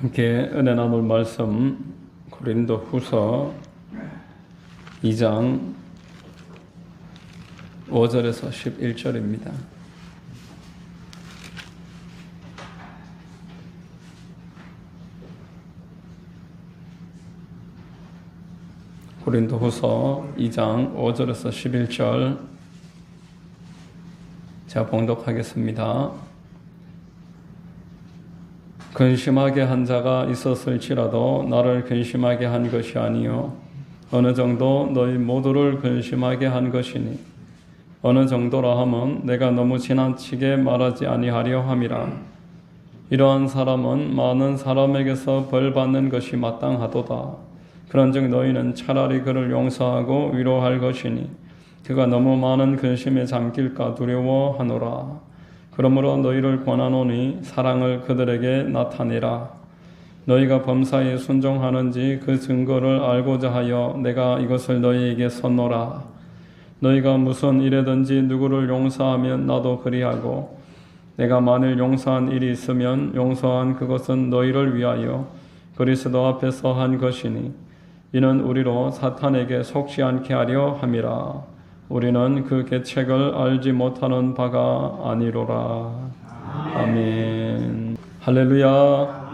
함께 은혜 나눌 말씀 고린도후서 2장 5절에서 11절입니다. 고린도후서 2장 5절에서 11절 제가 봉독하겠습니다. 근심하게 한 자가 있었을지라도 나를 근심하게 한 것이 아니요 어느 정도 너희 모두를 근심하게 한 것이니 어느 정도라 함은 내가 너무 지나치게 말하지 아니하려 함이라. 이러한 사람은 많은 사람에게서 벌 받는 것이 마땅하도다. 그런즉 너희는 차라리 그를 용서하고 위로할 것이니 그가 너무 많은 근심에 잠길까 두려워하노라. 그러므로 너희를 권하노니 사랑을 그들에게 나타내라. 너희가 범사에 순종하는지 그 증거를 알고자 하여 내가 이것을 너희에게 선노라. 너희가 무슨 일에든지 누구를 용서하면 나도 그리하고 내가 만일 용서한 일이 있으면 용서한 그것은 너희를 위하여 그리스도 앞에서 한 것이니 이는 우리로 사탄에게 속지 않게 하려 함이라. 우리는 그 계책을 알지 못하는 바가 아니로라. 아멘. 할렐루야.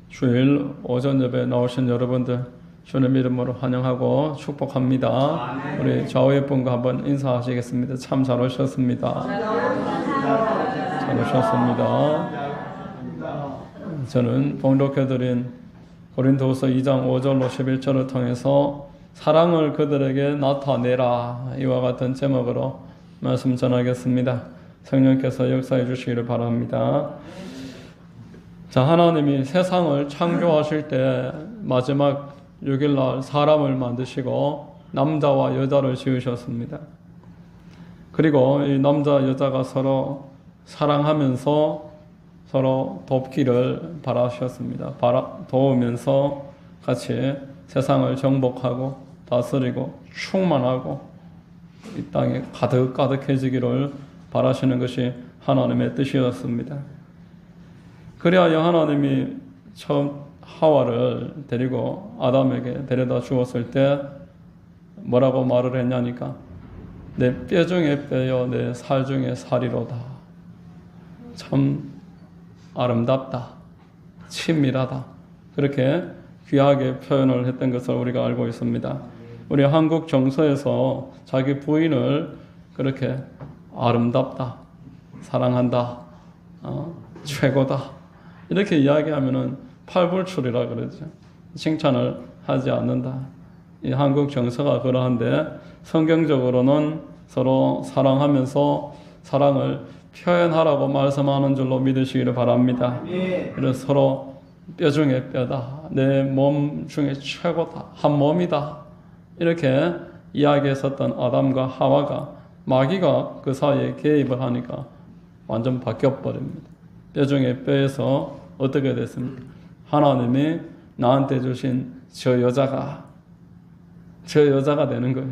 주일 오전 예배 나오신 여러분들 주님 이름으로 환영하고 축복합니다. 우리 좌우의 분과 한번 인사하시겠습니다. 참 잘 오셨습니다. 잘 오셨습니다. 저는 봉독해드린 고린도후서 2장 5절로 11절을 통해서 사랑을 그들에게 나타내라 이와 같은 제목으로 말씀 전하겠습니다. 성령께서 역사해 주시기를 바랍니다. 자, 하나님이 세상을 창조하실 때 마지막 6일날 사람을 만드시고 남자와 여자를 지으셨습니다. 그리고 이 남자 여자가 서로 사랑하면서 서로 돕기를 바라셨습니다. 도우면서 같이 세상을 정복하고 다스리고 충만하고 이 땅에 가득가득해지기를 바라시는 것이 하나님의 뜻이었습니다. 그리하여 하나님이 처음 하와를 데리고 아담에게 데려다 주었을 때 뭐라고 말을 했냐니까 내 뼈 중에 뼈여 내 살 중에 살이로다. 참 아름답다. 친밀하다. 그렇게 귀하게 표현을 했던 것을 우리가 알고 있습니다. 우리 한국 정서에서 자기 부인을 그렇게 아름답다, 사랑한다, 최고다 이렇게 이야기하면은 팔불출이라 그러죠. 칭찬을 하지 않는다. 이 한국 정서가 그러한데 성경적으로는 서로 사랑하면서 사랑을 표현하라고 말씀하는 줄로 믿으시기를 바랍니다. 그래서 서로 뼈 중에 뼈다. 내 몸 중에 최고다. 한 몸이다. 이렇게 이야기했었던 아담과 하와가 마귀가 그 사이에 개입을 하니까 완전 바뀌어버립니다. 뼈 중에 뼈에서 어떻게 됐습니까? 하나님이 나한테 주신 저 여자가 되는 거예요.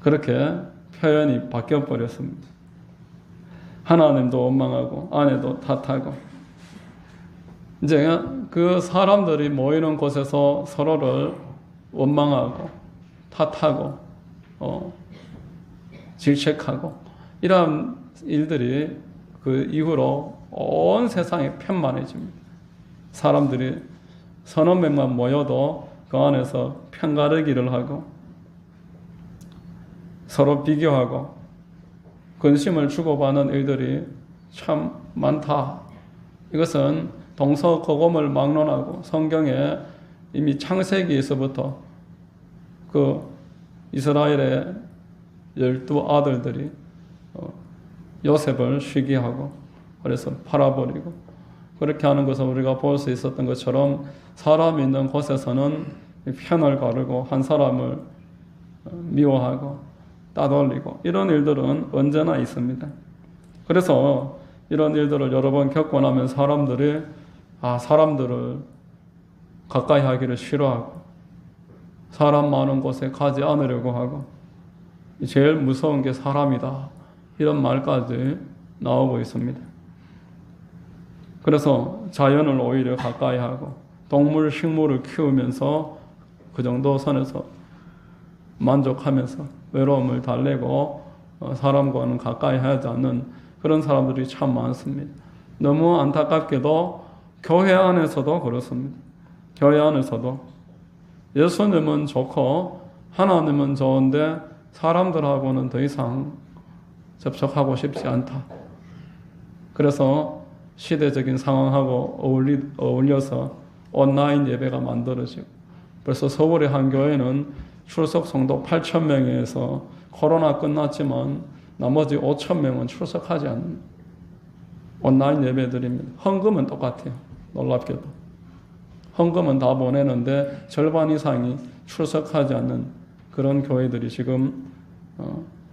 그렇게 표현이 바뀌어버렸습니다. 하나님도 원망하고 아내도 탓하고 이제 그 사람들이 모이는 곳에서 서로를 원망하고 탓하고 질책하고 이러한 일들이 그 이후로 온 세상에 편만해집니다. 사람들이 서너 명만 모여도 그 안에서 편가르기를 하고 서로 비교하고 근심을 주고받는 일들이 참 많다. 이것은 동서고금을 막론하고 성경에 이미 창세기에서부터 그 이스라엘의 12아들들이 요셉을 시기하고 그래서 팔아버리고 그렇게 하는 것을 우리가 볼 수 있었던 것처럼 사람이 있는 곳에서는 편을 가르고 한 사람을 미워하고 따돌리고 이런 일들은 언제나 있습니다. 그래서 이런 일들을 여러 번 겪고 나면 사람들을 가까이 하기를 싫어하고 사람 많은 곳에 가지 않으려고 하고 제일 무서운 게 사람이다. 이런 말까지 나오고 있습니다. 그래서 자연을 오히려 가까이 하고 동물, 식물을 키우면서 그 정도 선에서 만족하면서 외로움을 달래고 사람과는 가까이 하지 않는 그런 사람들이 참 많습니다. 너무 안타깝게도 교회 안에서도 그렇습니다. 교회 안에서도 예수님은 좋고 하나님은 좋은데 사람들하고는 더 이상 접촉하고 싶지 않다. 그래서 시대적인 상황하고 어울려서 온라인 예배가 만들어지고 벌써 서울의 한 교회는 출석 성도 8,000명에서 코로나 끝났지만 나머지 5,000명은 출석하지 않는 온라인 예배드립니다. 헌금은 똑같아요. 놀랍게도. 헌금은 다 보내는데 절반 이상이 출석하지 않는 그런 교회들이 지금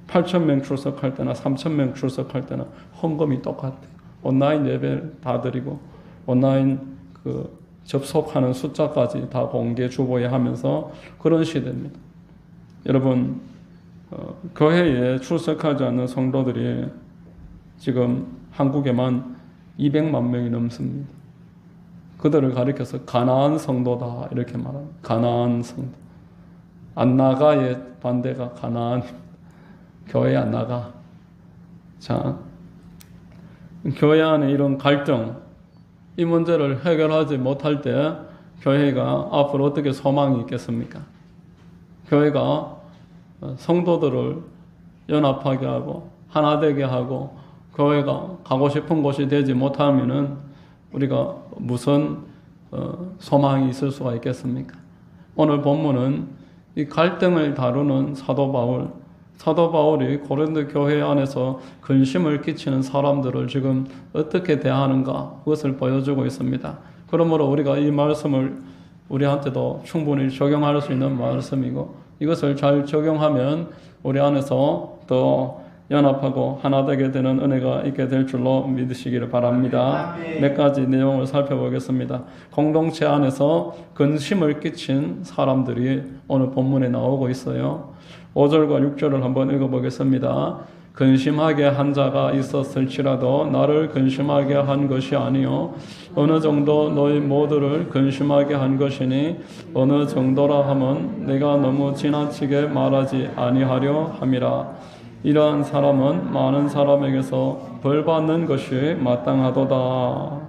8,000명 출석할 때나 3,000명 출석할 때나 헌금이 똑같아요. 온라인 예배 다 드리고 온라인 접속하는 숫자까지 다 공개 주보에 하면서 그런 시대입니다. 여러분 교회에 출석하지 않는 성도들이 지금 한국에만 200만 명이 넘습니다. 그들을 가리켜서 가나안 성도다 이렇게 말합니다. 가나안 성도. 안 나가의 반대가 가나안. 교회 안 나가. 자, 교회 안에 이런 갈등, 이 문제를 해결하지 못할 때 교회가 앞으로 어떻게 소망이 있겠습니까? 교회가 성도들을 연합하게 하고 하나 되게 하고 교회가 가고 싶은 곳이 되지 못하면은 우리가 무슨 소망이 있을 수가 있겠습니까? 오늘 본문은 이 갈등을 다루는 사도 바울이 고린도 교회 안에서 근심을 끼치는 사람들을 지금 어떻게 대하는가 그것을 보여주고 있습니다. 그러므로 우리가 이 말씀을 우리한테도 충분히 적용할 수 있는 말씀이고 이것을 잘 적용하면 우리 안에서 더 연합하고 하나 되게 되는 은혜가 있게 될 줄로 믿으시기를 바랍니다. 몇 가지 내용을 살펴보겠습니다. 공동체 안에서 근심을 끼친 사람들이 오늘 본문에 나오고 있어요. 5절과 6절을 한번 읽어보겠습니다. 근심하게 한 자가 있었을지라도 나를 근심하게 한 것이 아니요 어느 정도 너희 모두를 근심하게 한 것이니 어느 정도라 함은 내가 너무 지나치게 말하지 아니하려 함이라. 이러한 사람은 많은 사람에게서 벌받는 것이 마땅하도다.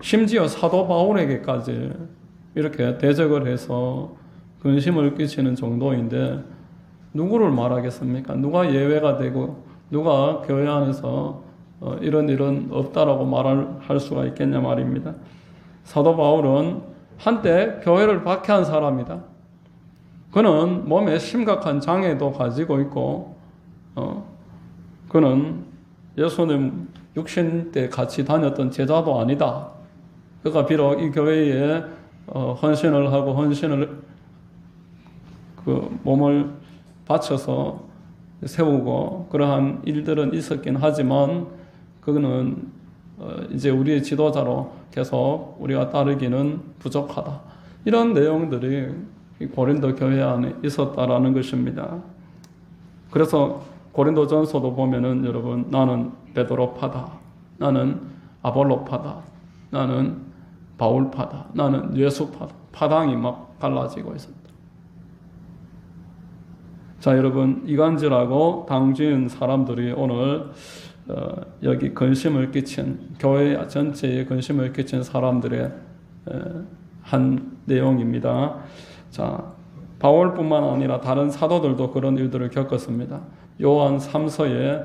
심지어 사도 바울에게까지 이렇게 대적을 해서 근심을 끼치는 정도인데 누구를 말하겠습니까? 누가 예외가 되고 누가 교회 안에서 이런 없다라고 말할 수가 있겠냐 말입니다. 사도 바울은 한때 교회를 박해한 사람이다. 그는 몸에 심각한 장애도 가지고 있고 그는 예수님 육신 때 같이 다녔던 제자도 아니다. 그가 비록 이 교회에 헌신을 하고 몸을 바쳐서 세우고 그러한 일들은 있었긴 하지만 그는 이제 우리의 지도자로 계속 우리가 따르기는 부족하다. 이런 내용들이 고린도 교회 안에 있었다라는 것입니다. 그래서 고린도전서도 보면은 여러분 나는 베드로파다, 나는 아볼로파다, 나는 바울파다, 나는 예수파다. 파당이 막 갈라지고 있습니다. 자, 여러분 이간질하고 당지은 사람들이 오늘 여기 근심을 끼친 교회 전체에 근심을 끼친 사람들의 한 내용입니다. 자, 바울뿐만 아니라 다른 사도들도 그런 일들을 겪었습니다. 요한 3서에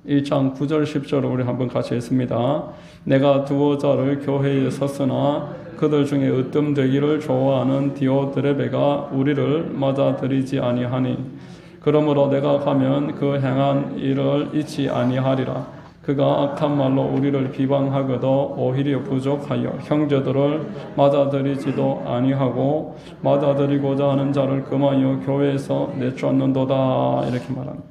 1장 9절 10절을 우리 한번 같이 읽습니다. 내가 두어 자를 교회에 섰으나 그들 중에 으뜸되기를 좋아하는 디오드레베가 우리를 맞아들이지 아니하니 그러므로 내가 가면 그 행한 일을 잊지 아니하리라. 그가 악한 말로 우리를 비방하고도 오히려 부족하여 형제들을 맞아들이지도 아니하고 맞아들이고자 하는 자를 금하여 교회에서 내쫓는도다. 이렇게 말합니다.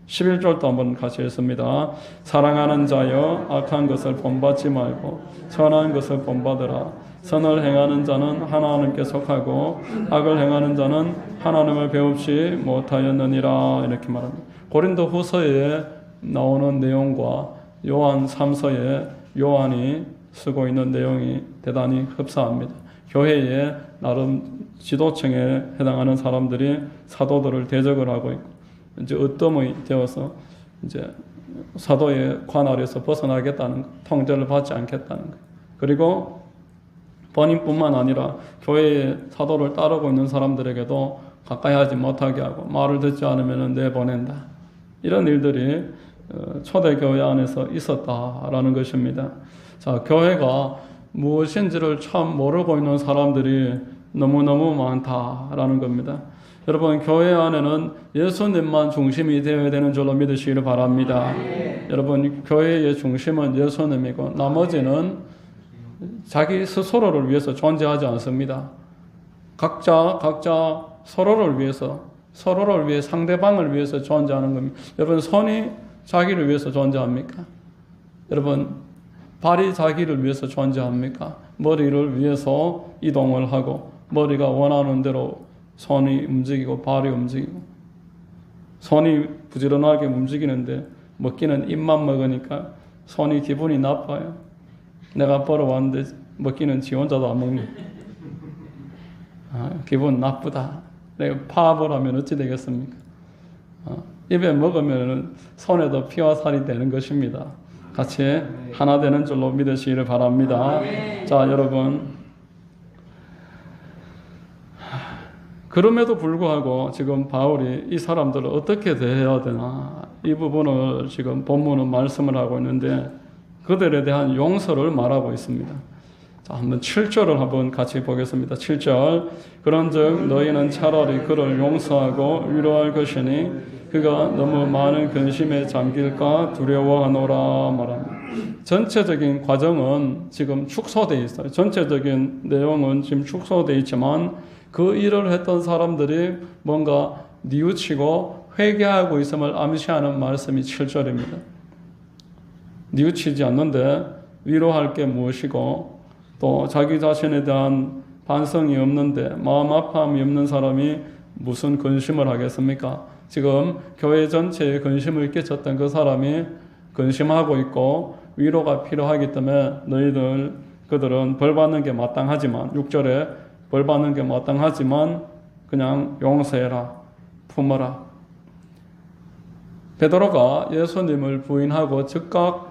11절도 한번 같이 읽습니다. 사랑하는 자여 악한 것을 본받지 말고 선한 것을 본받으라. 선을 행하는 자는 하나님께 속하고 악을 행하는 자는 하나님을 배웁지 못하였느니라. 이렇게 말합니다. 고린도 후서에 나오는 내용과 요한 3서에 요한이 쓰고 있는 내용이 대단히 흡사합니다. 교회에 나름 지도층에 해당하는 사람들이 사도들을 대적을 하고 있고, 이제 으뜸이 되어서 이제 사도의 관할에서 벗어나겠다는 것, 통제를 받지 않겠다는 것. 그리고 본인뿐만 아니라 교회의 사도를 따르고 있는 사람들에게도 가까이 하지 못하게 하고 말을 듣지 않으면 내보낸다. 이런 일들이 초대교회 안에서 있었다라는 것입니다. 자, 교회가 무엇인지를 참 모르고 있는 사람들이 너무너무 많다라는 겁니다. 여러분, 교회 안에는 예수님만 중심이 되어야 되는 줄로 믿으시기를 바랍니다. 여러분, 교회의 중심은 예수님이고 나머지는 자기 스스로를 위해서 존재하지 않습니다. 각자 서로를 위해서 상대방을 위해서 존재하는 겁니다. 여러분, 손이 자기를 위해서 존재합니까? 여러분, 발이 자기를 위해서 존재합니까? 머리를 위해서 이동을 하고 머리가 원하는 대로 손이 움직이고 발이 움직이고, 손이 부지런하게 움직이는데 먹기는 입만 먹으니까 손이 기분이 나빠요. 내가 벌어왔는데 먹기는 지 혼자도 안 먹는. 기분 나쁘다. 내가 파업을 하면 어찌 되겠습니까? 입에 먹으면 손에도 피와 살이 되는 것입니다. 같이 하나 되는 줄로 믿으시기를 바랍니다. 자, 여러분, 그럼에도 불구하고 지금 바울이 이 사람들을 어떻게 대해야 되나, 이 부분을 지금 본문은 말씀을 하고 있는데 그들에 대한 용서를 말하고 있습니다. 자, 한번 7절을 한번 같이 보겠습니다. 7절. 그런즉 너희는 차라리 그를 용서하고 위로할 것이니 그가 너무 많은 근심에 잠길까 두려워하노라 말합니다. 전체적인 과정은 지금 축소되어 있어요. 전체적인 내용은 지금 축소되어 있지만 그 일을 했던 사람들이 뭔가 뉘우치고 회개하고 있음을 암시하는 말씀이 7절입니다. 뉘우치지 않는데 위로할 게 무엇이고, 또 자기 자신에 대한 반성이 없는데, 마음 아픔이 없는 사람이 무슨 근심을 하겠습니까? 지금 교회 전체에 근심을 끼쳤던 그 사람이 근심하고 있고 위로가 필요하기 때문에 그들은 벌받는 게 마땅하지만, 6절에 벌받는 게 마땅하지만 그냥 용서해라, 품어라. 베드로가 예수님을 부인하고 즉각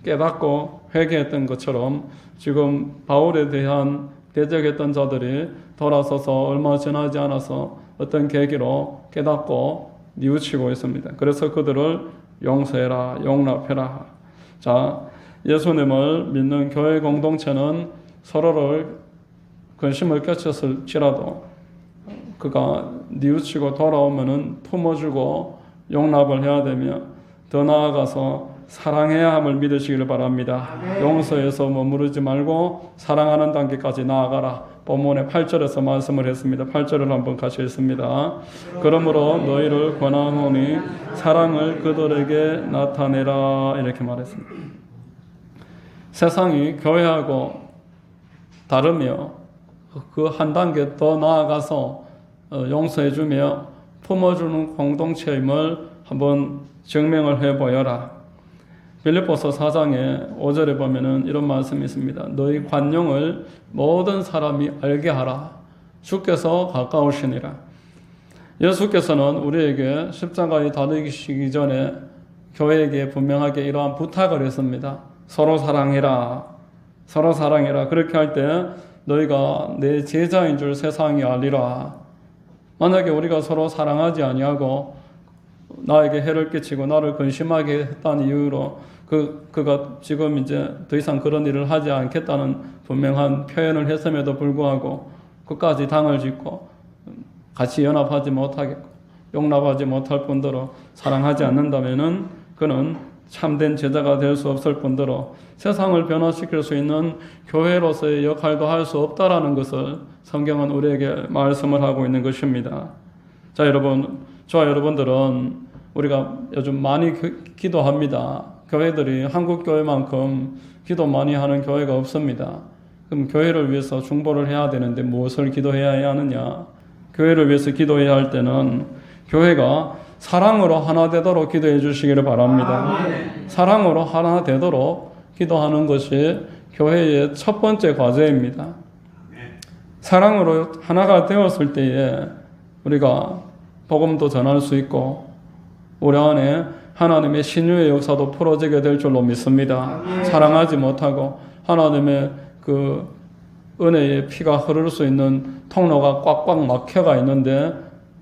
깨닫고 회개했던 것처럼 지금 바울에 대한 대적했던 자들이 돌아서서 얼마 지나지 않아서 어떤 계기로 깨닫고 뉘우치고 있습니다. 그래서 그들을 용서해라, 용납해라. 자, 예수님을 믿는 교회 공동체는 서로를 근심을 끼쳤을지라도 그가 뉘우치고 돌아오면은 품어주고 용납을 해야 되며, 더 나아가서 사랑해야 함을 믿으시기를 바랍니다. 용서해서 머무르지 말고 사랑하는 단계까지 나아가라. 본문의 8절에서 말씀을 했습니다. 8절을 한번 같이 읽습니다. 그러므로 너희를 권하노니 사랑을 그들에게 나타내라, 이렇게 말했습니다. 세상이 교회하고 다르며 그 한 단계 더 나아가서 용서해주며 품어주는 공동체임을 한번 증명을 해보여라. 빌립보서 4장의 5절에 보면은 이런 말씀이 있습니다. 너희 관용을 모든 사람이 알게 하라. 주께서 가까우시니라. 예수께서는 우리에게 십자가에 달리시기 전에 교회에게 분명하게 이러한 부탁을 했습니다. 서로 사랑해라. 서로 사랑해라. 그렇게 할 때 너희가 내 제자인 줄 세상이 알리라. 만약에 우리가 서로 사랑하지 아니하고 나에게 해를 끼치고 나를 근심하게 했다는 이유로 그가 지금 이제 더 이상 그런 일을 하지 않겠다는 분명한 표현을 했음에도 불구하고 끝까지 당을 짓고 같이 연합하지 못하겠고 용납하지 못할 뿐더러 사랑하지 않는다면은 그는 참된 제자가 될 수 없을 뿐더러 세상을 변화시킬 수 있는 교회로서의 역할도 할 수 없다라는 것을 성경은 우리에게 말씀을 하고 있는 것입니다. 자, 여러분, 저와 여러분들은 우리가 요즘 많이 기도합니다. 교회들이 한국 교회만큼 기도 많이 하는 교회가 없습니다. 그럼 교회를 위해서 중보를 해야 되는데 무엇을 기도해야 하느냐? 교회를 위해서 기도해야 할 때는 교회가 사랑으로 하나 되도록 기도해 주시기를 바랍니다. 사랑으로 하나 되도록 기도하는 것이 교회의 첫 번째 과제입니다. 사랑으로 하나가 되었을 때에 우리가 복음도 전할 수 있고 우리 안에 하나님의 신유의 역사도 풀어지게 될 줄로 믿습니다. 사랑하지 못하고 하나님의 그 은혜의 피가 흐를 수 있는 통로가 꽉꽉 막혀가 있는데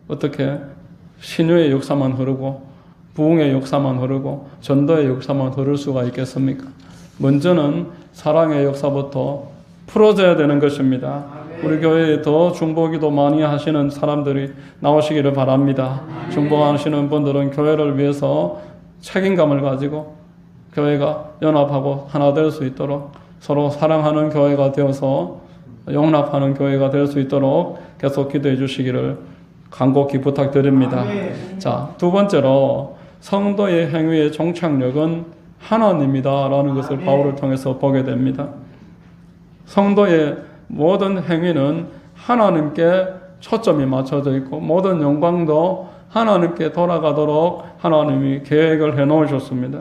어떻게 신유의 역사만 흐르고 부흥의 역사만 흐르고 전도의 역사만 흐를 수가 있겠습니까? 먼저는 사랑의 역사부터 풀어져야 되는 것입니다. 우리 교회에 더 중보기도 많이 하시는 사람들이 나오시기를 바랍니다. 중보하시는 분들은 교회를 위해서 책임감을 가지고 교회가 연합하고 하나 될 수 있도록 서로 사랑하는 교회가 되어서 용납하는 교회가 될 수 있도록 계속 기도해 주시기를 간곡히 부탁드립니다. 자, 두 번째로 성도의 행위의 종착역은 하나님이다라는 것을 바울을 통해서 보게 됩니다. 성도의 모든 행위는 하나님께 초점이 맞춰져 있고 모든 영광도 하나님께 돌아가도록 하나님이 계획을 해놓으셨습니다.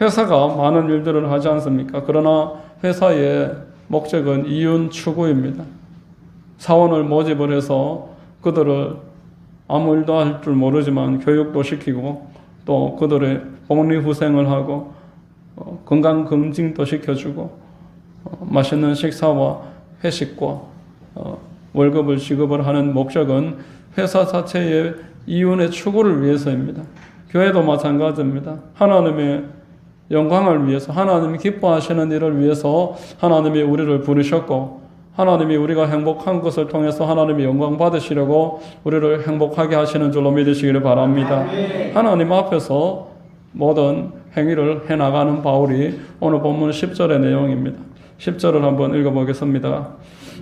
회사가 많은 일들을 하지 않습니까? 그러나 회사의 목적은 이윤 추구입니다. 사원을 모집을 해서 그들을 아무 일도 할 줄 모르지만 교육도 시키고 또 그들의 복리후생을 하고 건강검진도 시켜주고 맛있는 식사와 회식과 월급을 지급을 하는 목적은 회사 자체의 이윤의 추구를 위해서입니다. 교회도 마찬가지입니다. 하나님의 영광을 위해서 하나님이 기뻐하시는 일을 위해서 하나님이 우리를 부르셨고 하나님이 우리가 행복한 것을 통해서 하나님이 영광 받으시려고 우리를 행복하게 하시는 줄로 믿으시기를 바랍니다. 하나님 앞에서 모든 행위를 해나가는 바울이 오늘 본문 10절의 내용입니다. 10절을 한번 읽어보겠습니다.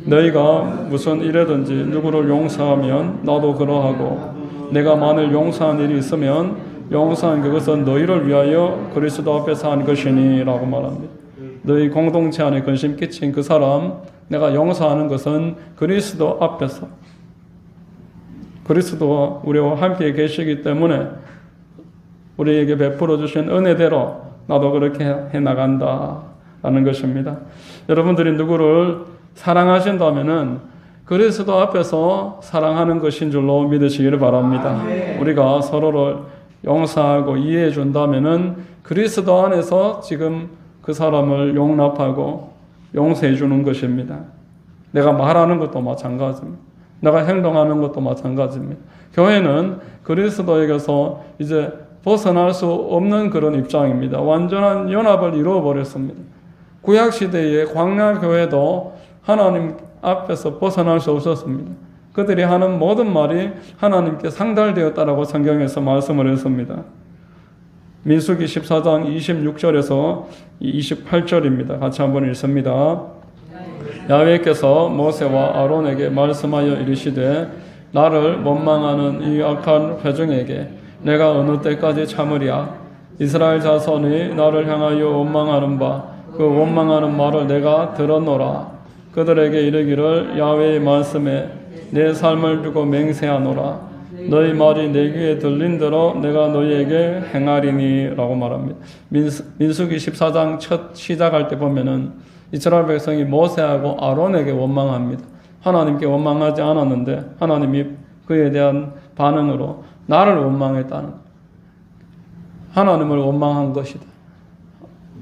너희가 무슨 일에든지 누구를 용서하면 나도 그러하고 내가 만일 용서한 일이 있으면 용서한 그것은 너희를 위하여 그리스도 앞에서 한 것이니 라고 말합니다. 너희 공동체 안에 근심 끼친 그 사람 내가 용서하는 것은 그리스도 앞에서 그리스도가 우리와 함께 계시기 때문에 우리에게 베풀어 주신 은혜대로 나도 그렇게 해나간다 라는 것입니다. 여러분들이 누구를 사랑하신다면은 그리스도 앞에서 사랑하는 것인 줄로 믿으시기를 바랍니다. 우리가 서로를 용서하고 이해해 준다면은 그리스도 안에서 지금 그 사람을 용납하고 용서해 주는 것입니다. 내가 말하는 것도 마찬가지입니다. 내가 행동하는 것도 마찬가지입니다. 교회는 그리스도에게서 이제 벗어날 수 없는 그런 입장입니다. 완전한 연합을 이루어버렸습니다. 구약시대의 광야교회도 하나님 앞에서 벗어날 수 없었습니다. 그들이 하는 모든 말이 하나님께 상달되었다라고 성경에서 말씀을 했습니다. 민수기 14장 26절에서 28절입니다. 같이 한번 읽습니다. 야훼께서 모세와 아론에게 말씀하여 이르시되 나를 원망하는 이 악한 회중에게 내가 어느 때까지 참으랴. 이스라엘 자손이 나를 향하여 원망하는 바 그 원망하는 말을 내가 들었노라. 그들에게 이르기를 야훼의 말씀에 내 삶을 두고 맹세하노라. 너희 말이 내 귀에 들린 대로 내가 너희에게 행하리니 라고 말합니다. 민수기 14장 첫 시작할 때 보면은 이스라엘 백성이 모세하고 아론에게 원망합니다. 하나님께 원망하지 않았는데 하나님이 그에 대한 반응으로 나를 원망했다는 거예요. 하나님을 원망한 것이다.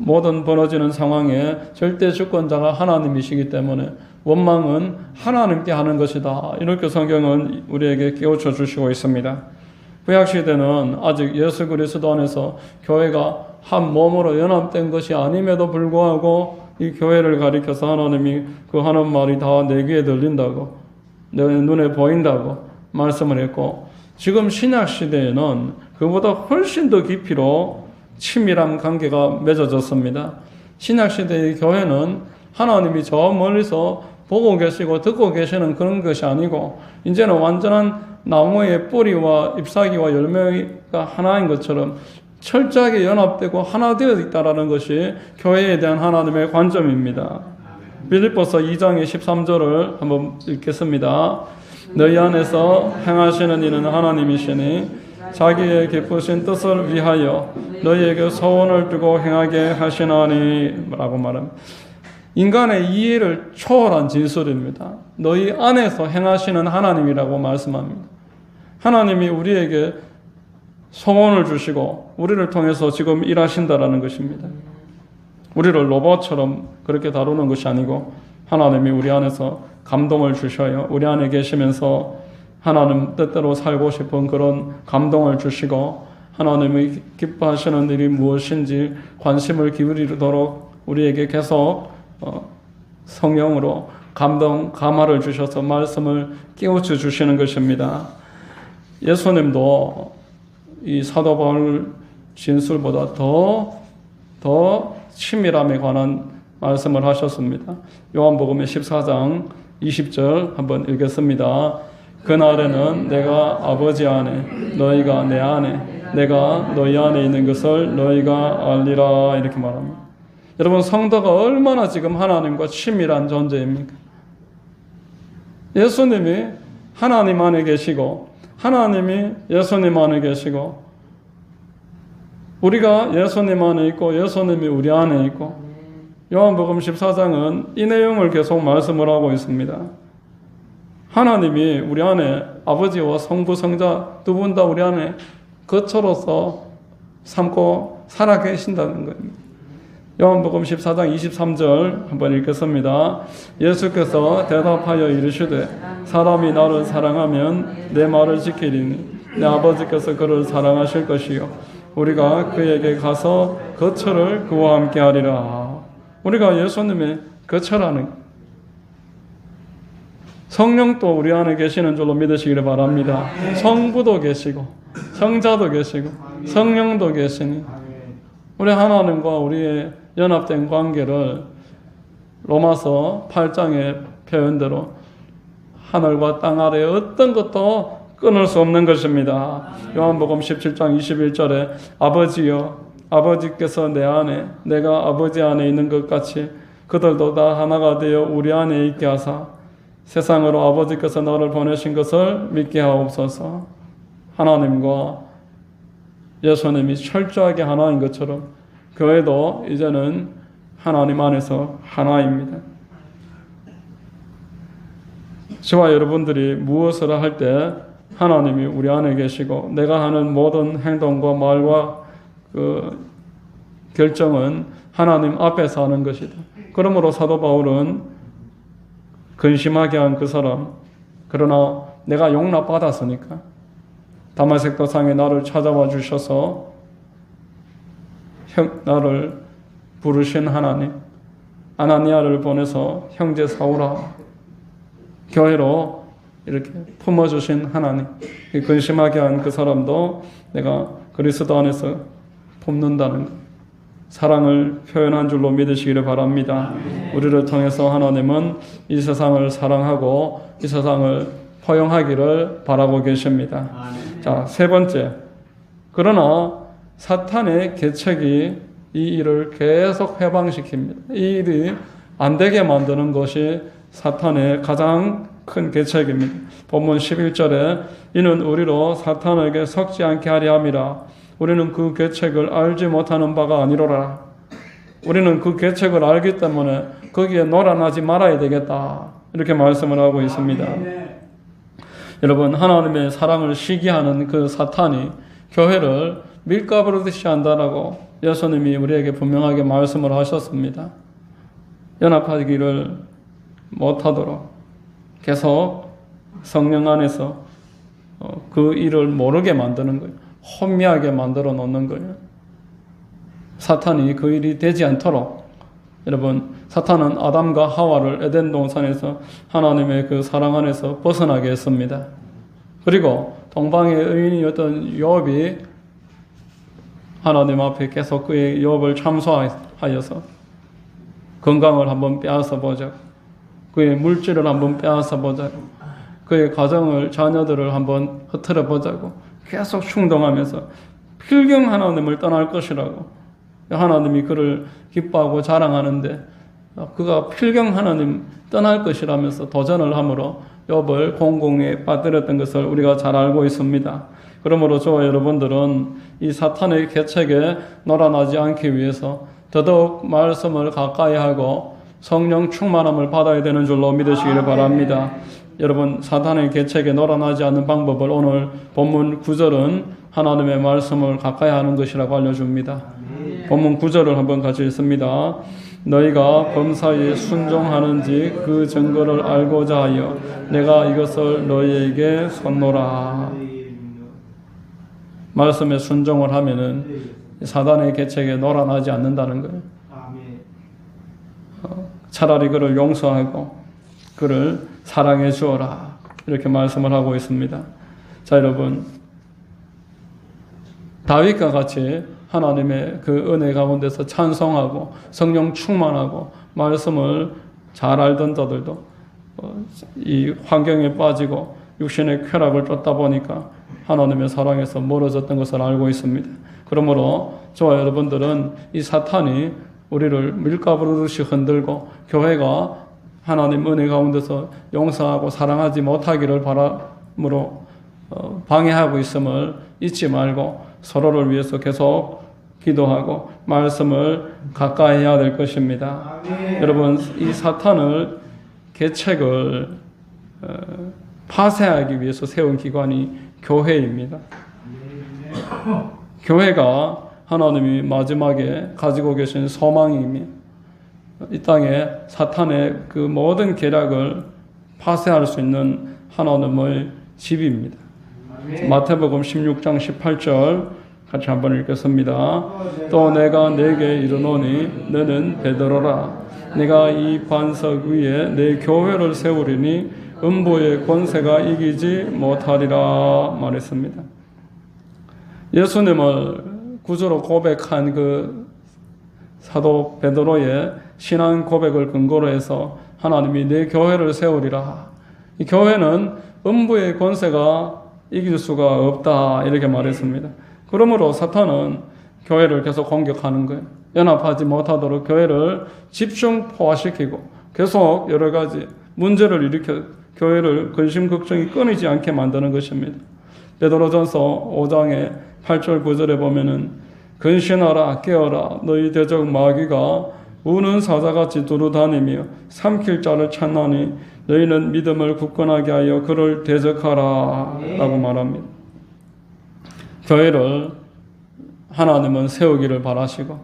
모든 벌어지는 상황에 절대 주권자가 하나님이시기 때문에 원망은 하나님께 하는 것이다. 이렇게 성경은 우리에게 깨우쳐 주시고 있습니다. 구약시대는 아직 예수 그리스도 안에서 교회가 한 몸으로 연합된 것이 아님에도 불구하고 이 교회를 가리켜서 하나님이 그 하는 말이 다 내 귀에 들린다고 내 눈에 보인다고 말씀을 했고 지금 신약시대에는 그보다 훨씬 더 깊이로 친밀한 관계가 맺어졌습니다. 신약시대의 교회는 하나님이 저 멀리서 보고 계시고 듣고 계시는 그런 것이 아니고 이제는 완전한 나무의 뿌리와 잎사귀와 열매가 하나인 것처럼 철저하게 연합되고 하나 되어 있다는 것이 교회에 대한 하나님의 관점입니다. 빌립보서 2장의 13절을 한번 읽겠습니다. 너희 안에서 행하시는 이는 하나님이시니 자기의 기쁘신 뜻을 위하여 너희에게 소원을 두고 행하게 하시나니 라고 말합니다. 인간의 이해를 초월한 진술입니다. 너희 안에서 행하시는 하나님이라고 말씀합니다. 하나님이 우리에게 소원을 주시고 우리를 통해서 지금 일하신다라는 것입니다. 우리를 로봇처럼 그렇게 다루는 것이 아니고 하나님이 우리 안에서 감동을 주셔요. 우리 안에 계시면서 하나님 뜻대로 살고 싶은 그런 감동을 주시고 하나님이 기뻐하시는 일이 무엇인지 관심을 기울이도록 우리에게 계속 성령으로 감동, 감화를 주셔서 말씀을 깨우쳐 주시는 것입니다. 예수님도 이 사도 바울 진술보다 더 친밀함에 관한 말씀을 하셨습니다. 요한복음의 14장 20절 한번 읽겠습니다. 그날에는 내가 아버지 안에 너희가 내 안에 내가 너희 안에 있는 것을 너희가 알리라 이렇게 말합니다. 여러분 성도가 얼마나 지금 하나님과 친밀한 존재입니까? 예수님이 하나님 안에 계시고 하나님이 예수님 안에 계시고 우리가 예수님 안에 있고 예수님이 우리 안에 있고 요한복음 14장은 이 내용을 계속 말씀을 하고 있습니다. 하나님이 우리 안에 아버지와 성부 성자 두 분 다 우리 안에 거처로서 삼고 살아 계신다는 겁니다. 요한복음 14장 23절 한번 읽겠습니다. 예수께서 대답하여 이르시되 사람이 나를 사랑하면 내 말을 지키리니 내 아버지께서 그를 사랑하실 것이요 우리가 그에게 가서 거처를 그와 함께 하리라. 우리가 예수님의 거처라는 성령도 우리 안에 계시는 줄로 믿으시기를 바랍니다. 성부도 계시고 성자도 계시고 성령도 계시니 우리 하나님과 우리의 연합된 관계를 로마서 8장의 표현대로 하늘과 땅 아래 어떤 것도 끊을 수 없는 것입니다. 요한복음 17장 21절에 아버지여 아버지께서 내 안에 내가 아버지 안에 있는 것 같이 그들도 다 하나가 되어 우리 안에 있게 하사 세상으로 아버지께서 나를 보내신 것을 믿게 하옵소서. 하나님과 예수님이 철저하게 하나인 것처럼 교회도 이제는 하나님 안에서 하나입니다. 저와 여러분들이 무엇을 할 때 하나님이 우리 안에 계시고 내가 하는 모든 행동과 말과 그 결정은 하나님 앞에서 하는 것이다. 그러므로 사도 바울은 근심하게 한 그 사람, 그러나 내가 용납받았으니까 다마색 도상에 나를 찾아와 주셔서 나를 부르신 하나님, 아나니아를 보내서 형제 사울아 교회로 이렇게 품어주신 하나님, 근심하게 한 그 사람도 내가 그리스도 안에서 품는다는 것, 사랑을 표현한 줄로 믿으시기를 바랍니다. 우리를 통해서 하나님은 이 세상을 사랑하고 이 세상을 포용하기를 바라고 계십니다. 자, 세 번째. 그러나 사탄의 계책이 이 일을 계속 해방시킵니다. 이 일이 안 되게 만드는 것이 사탄의 가장 큰 계책입니다. 본문 11절에 이는 우리로 사탄에게 속지 않게 하려 함이라. 우리는 그 계책을 알지 못하는 바가 아니로라. 우리는 그 계책을 알기 때문에 거기에 놀아나지 말아야 되겠다. 이렇게 말씀을 하고 있습니다. 여러분, 하나님의 사랑을 시기하는 그 사탄이 교회를 밀가부르듯이 한다라고 예수님이 우리에게 분명하게 말씀을 하셨습니다. 연합하기를 못하도록 계속 성령 안에서 그 일을 모르게 만드는 거예요. 혼미하게 만들어 놓는 거예요. 사탄이 그 일이 되지 않도록, 여러분, 사탄은 아담과 하와를 에덴 동산에서 하나님의 그 사랑 안에서 벗어나게 했습니다. 그리고 동방의 의인이었던 욥이 하나님 앞에 계속 그의 욥을 참소하여서 건강을 한번 빼앗아 보자고, 그의 물질을 한번 빼앗아 보자고, 그의 가정을, 자녀들을 한번 흐트러 보자고 계속 충동하면서 필경 하나님을 떠날 것이라고 하나님이 그를 기뻐하고 자랑하는데 그가 필경 하나님 떠날 것이라면서 도전을 함으로 욥을 공공에 빠뜨렸던 것을 우리가 잘 알고 있습니다. 그러므로 저와 여러분들은 이 사탄의 계책에 놀아나지 않기 위해서 더더욱 말씀을 가까이 하고 성령 충만함을 받아야 되는 줄로 믿으시기를 바랍니다. 여러분, 사탄의 계책에 놀아나지 않는 방법을 오늘 본문 9절은 하나님의 말씀을 가까이 하는 것이라고 알려줍니다. 본문 9절을 한번 같이 읽습니다. 너희가 범사에 순종하는지 그 증거를 알고자 하여 내가 이것을 너희에게 선노라. 말씀에 순종을 하면은 사단의 계책에 놀아나지 않는다는 거예요. 차라리 그를 용서하고 그를 사랑해 주어라. 이렇게 말씀을 하고 있습니다. 자, 여러분, 다윗과 같이 하나님의 그 은혜 가운데서 찬송하고 성령 충만하고 말씀을 잘 알던 자들도 이 환경에 빠지고 육신의 쾌락을 쫓다 보니까 하나님의 사랑에서 멀어졌던 것을 알고 있습니다. 그러므로 저와 여러분들은 이 사탄이 우리를 밀가부르듯이 흔들고 교회가 하나님 은혜 가운데서 용서하고 사랑하지 못하기를 바람으로 방해하고 있음을 잊지 말고 서로를 위해서 계속 기도하고 말씀을 가까이 해야 될 것입니다. 여러분, 이 사탄을 계책을 파쇄하기 위해서 세운 기관이 교회입니다. 교회가 하나님이 마지막에 가지고 계신 소망이며 이 땅에 사탄의 그 모든 계략을 파쇄할 수 있는 하나님의 집입니다. 마태복음 16장 18절 같이 한번 읽겠습니다. 또 내가 내게 이르노니 너는 베드로라. 내가 이 반석 위에 내 교회를 세우리니 음부의 권세가 이기지 못하리라 말했습니다. 예수님을 구주로 고백한 그 사도 베드로의 신앙 고백을 근거로 해서 하나님이 내 교회를 세우리라. 이 교회는 음부의 권세가 이길 수가 없다 이렇게 말했습니다. 그러므로 사탄은 교회를 계속 공격하는 거예요. 연합하지 못하도록 교회를 집중 포화시키고 계속 여러 가지 문제를 일으켜 교회를 근심 걱정이 끊이지 않게 만드는 것입니다. 베드로전서 5장의 8절 9절에 보면은 근신하라 깨어라 너희 대적 마귀가 우는 사자같이 두루다니며 삼킬 자를 찾나니 너희는 믿음을 굳건하게 하여 그를 대적하라 라고 말합니다. 교회를 하나님은 세우기를 바라시고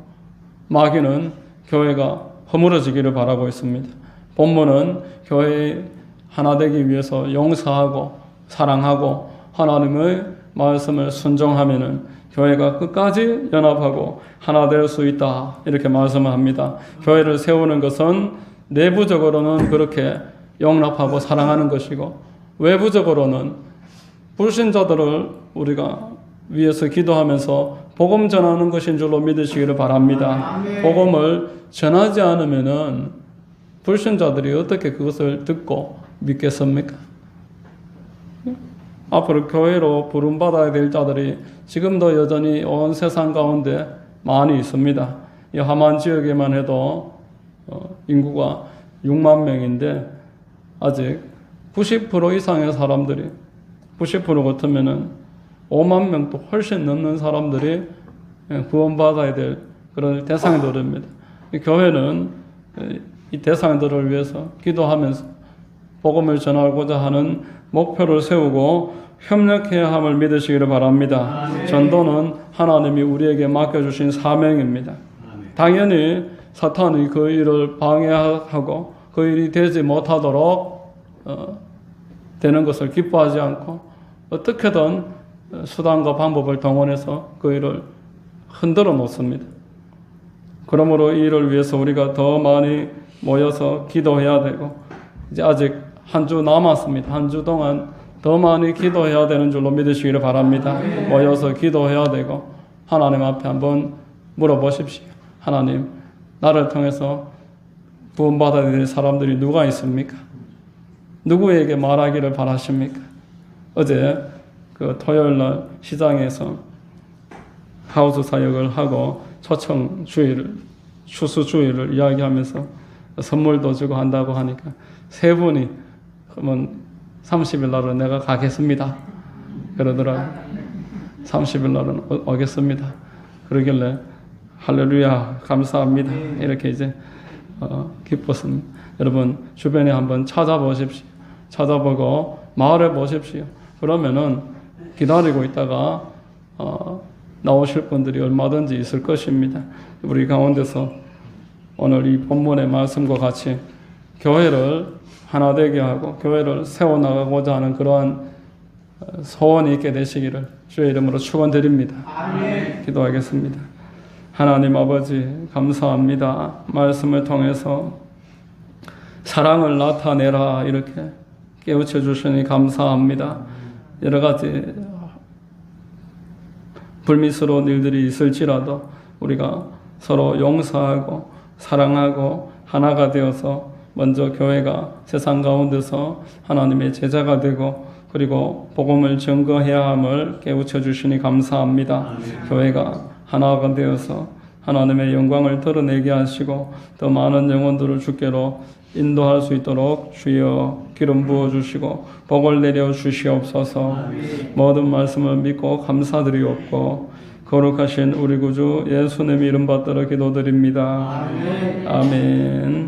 마귀는 교회가 허물어지기를 바라고 있습니다. 본문은 교회의 하나 되기 위해서 용서하고 사랑하고 하나님의 말씀을 순종하면은 교회가 끝까지 연합하고 하나 될 수 있다 이렇게 말씀을 합니다. 교회를 세우는 것은 내부적으로는 그렇게 용납하고 사랑하는 것이고 외부적으로는 불신자들을 우리가 위해서 기도하면서 복음 전하는 것인 줄로 믿으시기를 바랍니다. 복음을 전하지 않으면은 불신자들이 어떻게 그것을 듣고 믿겠습니까? 앞으로 교회로 부름받아야 될 자들이 지금도 여전히 온 세상 가운데 많이 있습니다. 이 하만 지역에만 해도 인구가 6만 명인데 아직 90% 이상의 사람들이 90% 같으면은 5만 명도 훨씬 넘는 사람들이 구원받아야 될 그런 대상들입니다. 교회는 이 대상들을 위해서 기도하면서 복음을 전하고자 하는 목표를 세우고 협력해야 함을 믿으시기를 바랍니다. 전도는 하나님이 우리에게 맡겨주신 사명입니다. 당연히 사탄이 그 일을 방해하고 그 일이 되지 못하도록 되는 것을 기뻐하지 않고 어떻게든 수단과 방법을 동원해서 그 일을 흔들어 놓습니다. 그러므로 이 일을 위해서 우리가 더 많이 모여서 기도해야 되고 이제 아직 한 주 남았습니다. 한 주 동안 더 많이 기도해야 되는 줄로 믿으시기를 바랍니다. 모여서 기도해야 되고 하나님 앞에 한번 물어보십시오. 하나님, 나를 통해서 구원받아야 될 사람들이 누가 있습니까? 누구에게 말하기를 바라십니까? 어제 그 토요일 날 시장에서 하우스 사역을 하고 초청 주일을, 추수 주일을 이야기하면서 선물도 주고 한다고 하니까 세 분이 그러면 30일 날은 내가 가겠습니다. 그러더라고요. 30일 날은 오겠습니다. 그러길래 할렐루야 감사합니다. 이렇게 이제 기뻤습니다. 여러분 주변에 한번 찾아보십시오. 찾아보고 말해 보십시오. 그러면은 기다리고 있다가 나오실 분들이 얼마든지 있을 것입니다. 우리 가운데서 오늘 이 본문의 말씀과 같이 교회를 하나 되게 하고 교회를 세워나가고자 하는 그러한 소원이 있게 되시기를 주의 이름으로 축원드립니다. 아멘. 기도하겠습니다. 하나님 아버지 감사합니다. 말씀을 통해서 사랑을 나타내라 이렇게 깨우쳐 주시니 감사합니다. 여러 가지 불미스러운 일들이 있을지라도 우리가 서로 용서하고 사랑하고 하나가 되어서 먼저 교회가 세상 가운데서 하나님의 제자가 되고 그리고 복음을 증거해야 함을 깨우쳐 주시니 감사합니다. 교회가 하나가 되어서 하나님의 영광을 드러내게 하시고 더 많은 영혼들을 주께로 인도할 수 있도록 주여 기름 부어 주시고 복을 내려 주시옵소서. 모든 말씀을 믿고 감사드리옵고 거룩하신 우리 구주 예수님 이름 받들어 기도드립니다. 아멘.